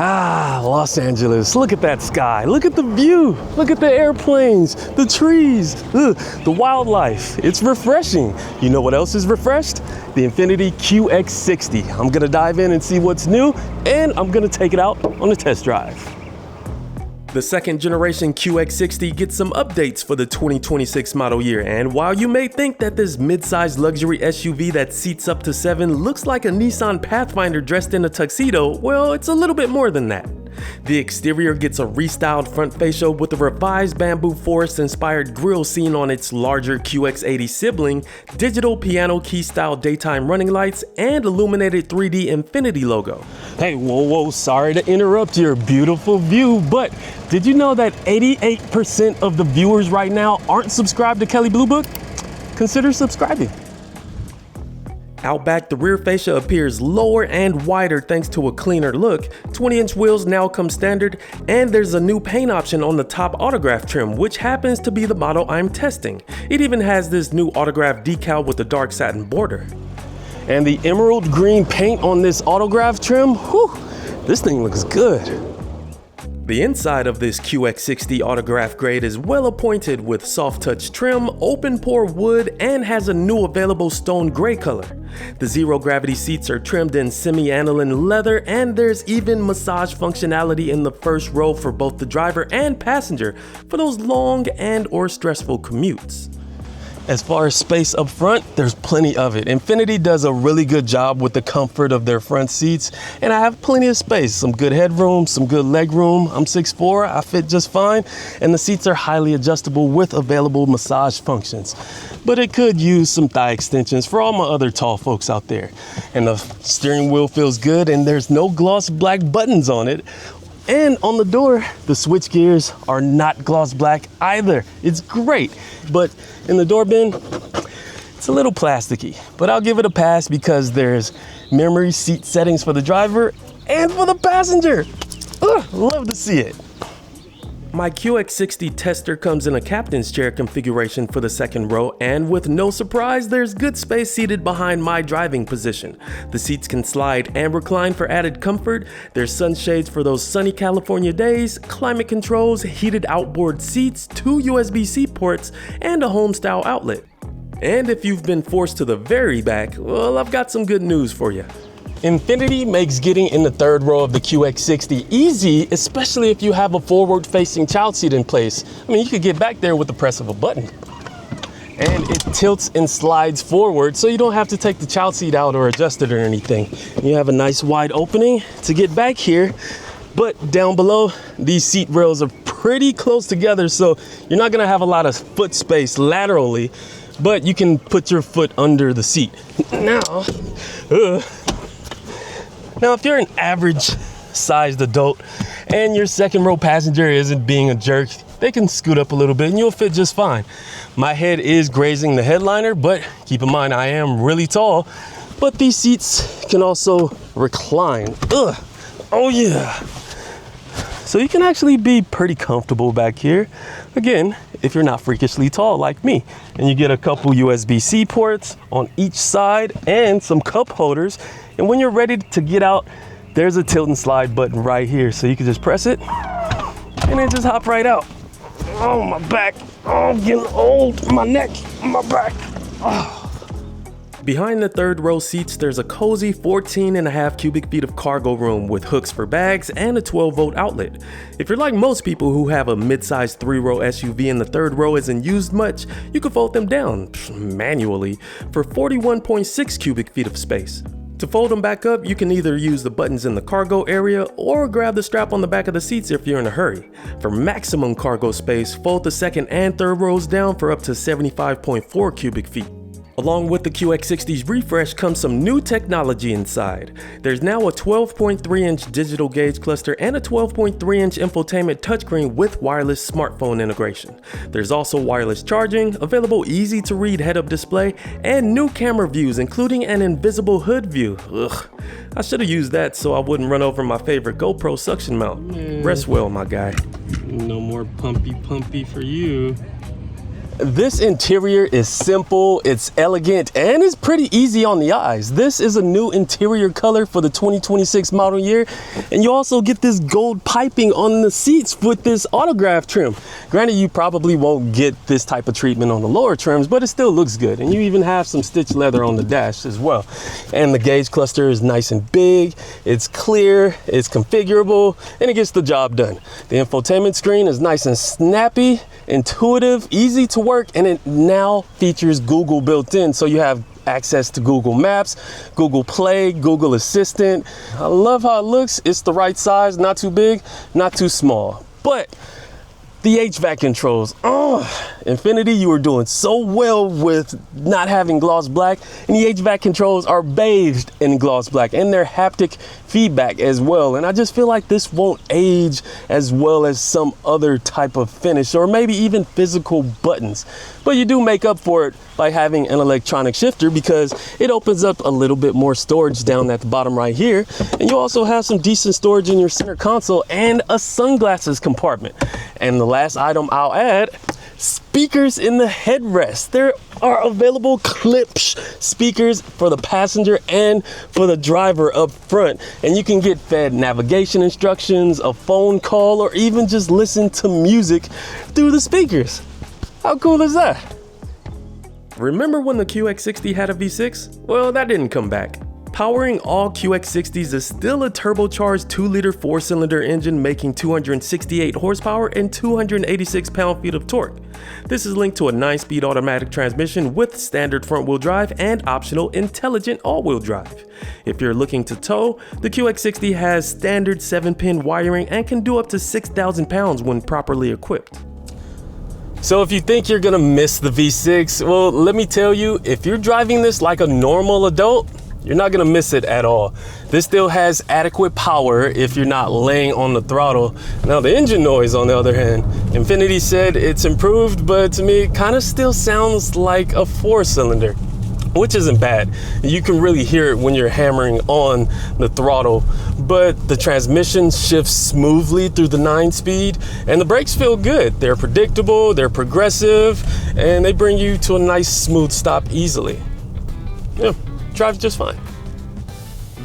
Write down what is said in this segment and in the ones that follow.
Ah, Los Angeles, look at that sky, look at the view, look at the airplanes, the trees, the wildlife. It's refreshing. You know what else is refreshed? The Infiniti QX60. I'm gonna dive in and see what's new, and I'm gonna take it out on a test drive. The second generation QX60 gets some updates for the 2026 model year, and while you may think that this mid-size luxury SUV that seats up to 7 looks like a Nissan Pathfinder dressed in a tuxedo, well, it's a little bit more than that. The exterior gets a restyled front fascia with a revised bamboo forest-inspired grille seen on its larger QX80 sibling, digital piano key style daytime running lights, and illuminated 3D Infiniti logo. Hey, whoa, sorry to interrupt your beautiful view, but did you know that 88% of the viewers right now aren't subscribed to Kelley Blue Book? Consider subscribing. Out back, the rear fascia appears lower and wider thanks to a cleaner look. 20-inch wheels now come standard, and there's a new paint option on the top autograph trim, which happens to be the model I'm testing. It even has this new autograph decal with the dark satin border. And the emerald green paint on this autograph trim, whew, this thing looks good. The inside of this QX60 autograph grade is well appointed with soft touch trim, open pore wood, and has a new available stone gray color. The zero gravity seats are trimmed in semi-aniline leather, and there's even massage functionality in the first row for both the driver and passenger for those long and/or stressful commutes. As far as space up front, there's plenty of it. Infiniti does a really good job with the comfort of their front seats, and I have plenty of space, some good headroom, some good leg room. I'm 6'4", I fit just fine, and the seats are highly adjustable with available massage functions. But it could use some thigh extensions for all my other tall folks out there. And the steering wheel feels good, and there's no gloss black buttons on it. And on the door, the switch gears are not gloss black either. It's great, but in the door bin, it's a little plasticky, but I'll give it a pass because there's memory seat settings for the driver and for the passenger. Love to see it. My QX60 tester comes in a captain's chair configuration for the second row, and with no surprise, there's good space seated behind my driving position. The seats can slide and recline for added comfort. There's sunshades for those sunny California days, climate controls, heated outboard seats, 2 USB-C ports, and a home-style outlet. And if you've been forced to the very back, well, I've got some good news for you. Infiniti makes getting in the third row of the QX60 easy, especially if you have a forward-facing child seat in place. I mean, you could get back there with the press of a button. And it tilts and slides forward, so you don't have to take the child seat out or adjust it or anything. You have a nice wide opening to get back here, but down below, these seat rails are pretty close together, so you're not gonna have a lot of foot space laterally, but you can put your foot under the seat. Now, if you're an average-sized adult and your second row passenger isn't being a jerk, they can scoot up a little bit and you'll fit just fine. My head is grazing the headliner, but keep in mind I am really tall, but these seats can also recline. Oh yeah. So you can actually be pretty comfortable back here. Again, if you're not freakishly tall like me. And you get a couple USB-C ports on each side and some cup holders. And when you're ready to get out, there's a tilt and slide button right here. So you can just press it and then just hop right out. Oh, my back. Oh, I'm getting old. My neck, my back. Oh. Behind the third row seats, there's a cozy 14.5 cubic feet of cargo room with hooks for bags and a 12-volt outlet. If you're like most people who have a mid-sized 3-row SUV and the third row isn't used much, you can fold them down manually for 41.6 cubic feet of space. To fold them back up, you can either use the buttons in the cargo area or grab the strap on the back of the seats if you're in a hurry. For maximum cargo space, fold the second and third rows down for up to 75.4 cubic feet. Along with the QX60's refresh comes some new technology inside. There's now a 12.3-inch digital gauge cluster and a 12.3-inch infotainment touchscreen with wireless smartphone integration. There's also wireless charging, available easy-to-read head-up display, and new camera views, including an invisible hood view. Ugh, I should have used that so I wouldn't run over my favorite GoPro suction mount. Rest well, my guy. No more pumpy for you. This interior is simple, it's elegant, and it's pretty easy on the eyes. This is a new interior color for the 2026 model year, and you also get this gold piping on the seats with this autograph trim. Granted, you probably won't get this type of treatment on the lower trims, but it still looks good. And you even have some stitched leather on the dash as well. And the gauge cluster is nice and big, it's clear, it's configurable, and it gets the job done. The infotainment screen is nice and snappy, intuitive, easy to work, and it now features Google built in, so you have access to Google Maps, Google Play, Google Assistant. I love how it looks. It's the right size, not too big, not too small. But the HVAC controls, Infiniti, you were doing so well with not having gloss black, and the HVAC controls are bathed in gloss black, and they're haptic feedback as well. And I just feel like this won't age as well as some other type of finish, or maybe even physical buttons. But you do make up for it by having an electronic shifter, because it opens up a little bit more storage down at the bottom right here. And you also have some decent storage in your center console and a sunglasses compartment. And the last item I'll add, speakers in the headrest. There are available Klipsch speakers for the passenger and for the driver up front. And you can get fed navigation instructions, a phone call, or even just listen to music through the speakers. How cool is that? Remember when the QX60 had a V6? Well, that didn't come back. Powering all QX60s is still a turbocharged 2-liter 4-cylinder engine making 268 horsepower and 286 pound-feet of torque. This is linked to a 9-speed automatic transmission with standard front-wheel drive and optional intelligent all-wheel drive. If you're looking to tow, the QX60 has standard 7-pin wiring and can do up to 6,000 pounds when properly equipped. So if you think you're gonna miss the V6, well, let me tell you, if you're driving this like a normal adult, you're not gonna miss it at all. This still has adequate power if you're not laying on the throttle. Now the engine noise, on the other hand, Infiniti said it's improved, but to me it kind of still sounds like a 4-cylinder, which isn't bad. You can really hear it when you're hammering on the throttle, but the transmission shifts smoothly through the 9-speed, and the brakes feel good. They're predictable, they're progressive, and they bring you to a nice smooth stop easily. Yeah. Drives just fine.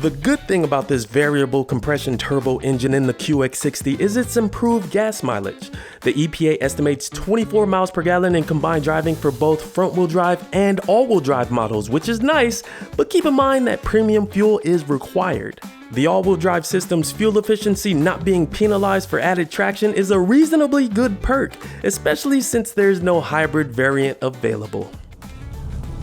The good thing about this variable compression turbo engine in the QX60 is its improved gas mileage. The EPA estimates 24 miles per gallon in combined driving for both front-wheel drive and all-wheel drive models, which is nice, but keep in mind that premium fuel is required. The all-wheel drive system's fuel efficiency not being penalized for added traction is a reasonably good perk, especially since there's no hybrid variant available.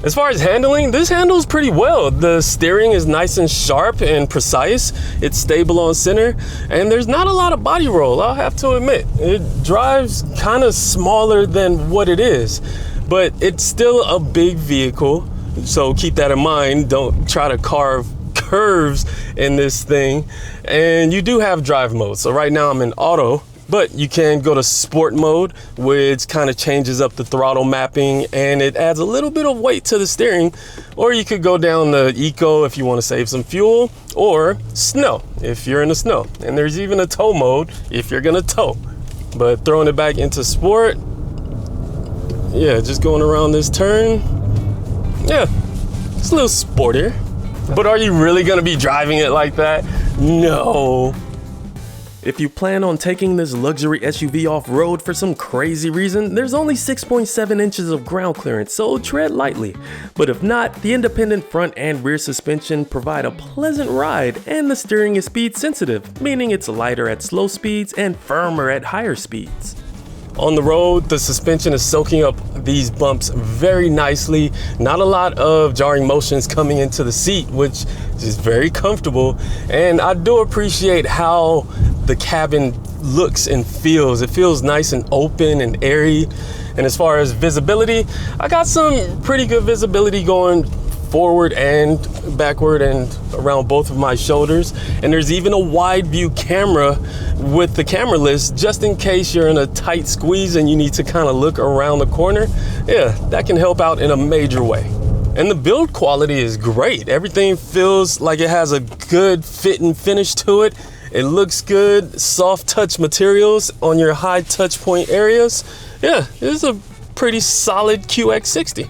As far as handling, this handles pretty well. The steering is nice and sharp and precise. It's stable on center, and there's not a lot of body roll, I'll have to admit. It drives kind of smaller than what it is, but it's still a big vehicle, so keep that in mind. Don't try to carve curves in this thing. And you do have drive mode. So right now I'm in auto, but you can go to sport mode, which kind of changes up the throttle mapping and it adds a little bit of weight to the steering. Or you could go down to eco if you want to save some fuel, or snow if you're in the snow. And there's even a tow mode if you're gonna tow. But throwing it back into sport, yeah, just going around this turn, yeah, it's a little sportier. But are you really gonna be driving it like that? No. If you plan on taking this luxury SUV off-road for some crazy reason, there's only 6.7 inches of ground clearance, so tread lightly. But if not, the independent front and rear suspension provide a pleasant ride, and the steering is speed sensitive, meaning it's lighter at slow speeds and firmer at higher speeds. On the road, the suspension is soaking up these bumps very nicely. Not a lot of jarring motions coming into the seat, which is very comfortable. And I do appreciate how the cabin looks and feels. It feels nice and open and airy. And as far as visibility, I got some pretty good visibility going forward and backward and around both of my shoulders. And there's even a wide view camera with the camera list, just in case you're in a tight squeeze and you need to kind of look around the corner. Yeah, that can help out in a major way. And the build quality is great. Everything feels like it has a good fit and finish to it. It looks good, soft touch materials on your high touch point areas. Yeah, it's a pretty solid QX60.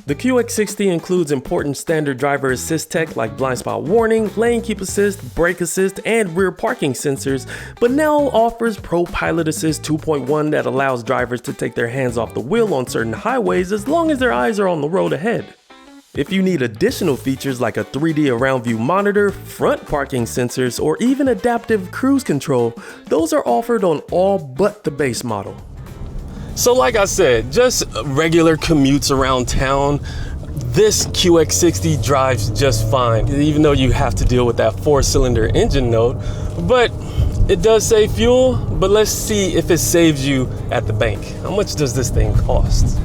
The QX60 includes important standard driver assist tech like blind spot warning, lane keep assist, brake assist, and rear parking sensors, but now offers Pro Pilot Assist 2.1 that allows drivers to take their hands off the wheel on certain highways as long as their eyes are on the road ahead. If you need additional features like a 3D around view monitor, front parking sensors, or even adaptive cruise control, those are offered on all but the base model. So like I said, just regular commutes around town, this QX60 drives just fine, even though you have to deal with that 4-cylinder engine note. But it does save fuel, but let's see if it saves you at the bank. How much does this thing cost?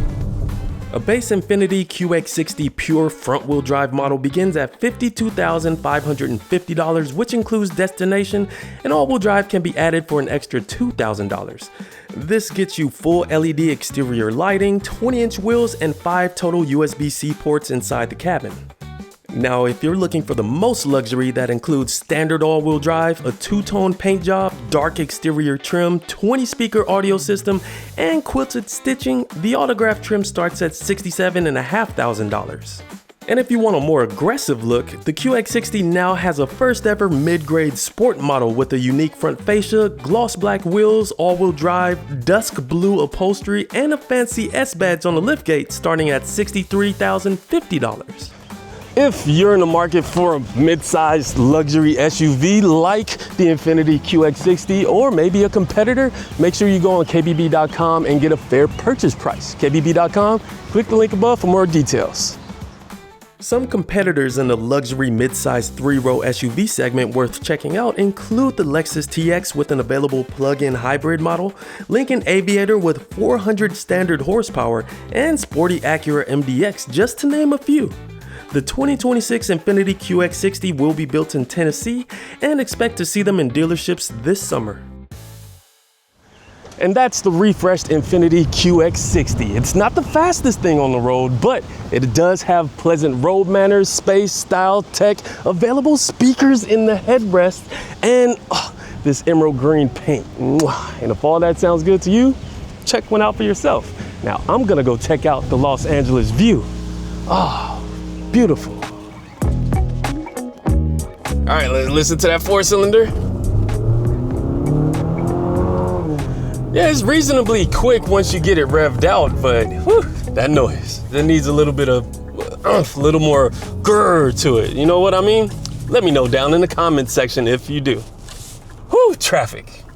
A base Infiniti QX60 pure front-wheel drive model begins at $52,550, which includes destination, and all-wheel drive can be added for an extra $2,000. This gets you full LED exterior lighting, 20-inch wheels, and 5 total USB-C ports inside the cabin. Now, if you're looking for the most luxury, that includes standard all-wheel drive, a two-tone paint job, dark exterior trim, 20-speaker audio system, and quilted stitching, the autograph trim starts at $67,500. And if you want a more aggressive look, the QX60 now has a first ever mid-grade sport model with a unique front fascia, gloss black wheels, all-wheel drive, dusk blue upholstery, and a fancy S-badge on the liftgate starting at $63,050. If you're in the market for a mid-sized luxury SUV like the Infiniti QX60 or maybe a competitor, make sure you go on kbb.com and get a fair purchase price. kbb.com, click the link above for more details. Some competitors in the luxury mid-size 3-row SUV segment worth checking out include the Lexus TX with an available plug-in hybrid model, Lincoln Aviator with 400 standard horsepower, and sporty Acura MDX, just to name a few. The 2026 Infiniti QX60 will be built in Tennessee and expect to see them in dealerships this summer. And that's the refreshed Infiniti QX60. It's not the fastest thing on the road, but it does have pleasant road manners, space, style, tech, available speakers in the headrest, and this emerald green paint. And if all that sounds good to you, check one out for yourself. Now, I'm gonna go check out the Los Angeles view. Beautiful. All right, let's listen to that 4-cylinder. Yeah, it's reasonably quick once you get it revved out, but whew, that noise, that needs a little bit of, a little more grrr to it. You know what I mean? Let me know down in the comments section if you do. Whew, traffic.